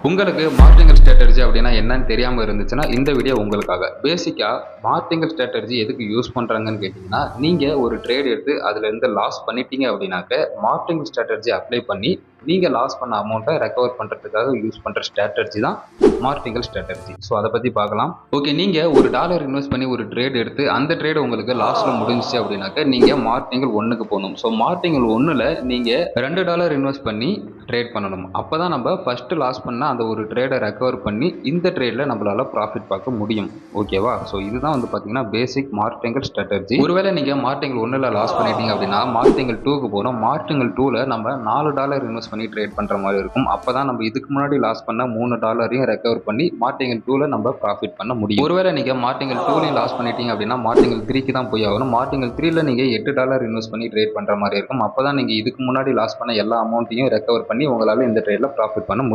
உங்களுக்கு martingale strategy அப்படின்னா என்னன்னு தெரியாமல் இருந்துச்சுன்னா இந்த வீடியோ உங்களுக்காக. பேசிக்காக மார்டிங்கல் ஸ்ட்ராட்டஜி எதுக்கு யூஸ் பண்ணுறாங்கன்னு கேட்டிங்கன்னா, நீங்கள் ஒரு ட்ரேட் எடுத்து அதுலேருந்து லாஸ் பண்ணிட்டீங்க அப்படின்னாக்க மார்டிங்கல் ஸ்ட்ராட்டஜி அப்ளை பண்ணி நீங்கள் லாஸ் பண்ண அமௌண்ட்டை ரெக்கவர் பண்ணுறதுக்காக யூஸ் பண்ணுற ஸ்ட்ராட்டஜி தான் மார்டிங்கல் ஸ்ட்ராட்டஜி. ஸோ அதை பற்றி பார்க்கலாம். ஓகே, நீங்கள் ஒரு டாலர் இன்வெஸ்ட் பண்ணி ஒரு ட்ரேட் எடுத்து அந்த ட்ரேட் உங்களுக்கு லாஸில் முடிஞ்சிச்சு அப்படின்னாக்க நீங்கள் மார்டிங்கல் 1க்கு போகணும். ஸோ மார்டிங்கல் 1ல் நீங்கள் $2 இன்வெஸ்ட் பண்ணி ட்ரேட் பண்ணணும். அப்போ தான் நம்ம ஃபஸ்ட்டு லாஸ் பண்ண அந்த ஒரு ட்ரேடை ரெக்கவர் பண்ணி இந்த ட்ரேடில் நம்மளால் ப்ராஃபிட் பார்க்க முடியும். ஓகேவா? ஸோ இதுதான் வந்து பார்த்தீங்கன்னா பேசிக் மார்டிங்கல் ஸ்ட்ராட்டஜி. ஒருவேளை நீங்கள் மார்டிங்கல் 1ல் லாஸ் பண்ணிட்டீங்க அப்படின்னா மார்டிங்கல் 2க்கு போகணும். மார்டிங்கல் 2ல் நம்ம $4 இன்வெஸ்ட் பண்ணி ட்ரேட் பண்ணுற மாதிரி இருக்கும். அப்போ தான் நம்ம இதுக்கு முன்னாடி லாஸ் பண்ண $3 ரெக்கவர் பண்ணி மார்டிங்கல் 2ல் நம்ம ப்ராஃபிட் பண்ண முடியும். ஒருவேளை நீங்கள் மார்டிங்கல் 2லையும் லாஸ் பண்ணிட்டீங்க அப்படின்னா மார்டிங்கல் 3க்கு தான் போய் ஆகணும். மார்டிங்கல் 3ல் நீங்கள் $8 இன்வெஸ்ட் பண்ணி ட்ரேட் பண்ணுற மாதிரி இருக்கும். அப்போ தான் நீங்கள் இதுக்கு முன்னாடி லாஸ் பண்ண எல்லா அமௌண்ட்டையும் ரெக்கவர் பண்ணி உங்களால் இந்த ட்ரேடில் ப்ராஃபிட் பண்ண முடியும்.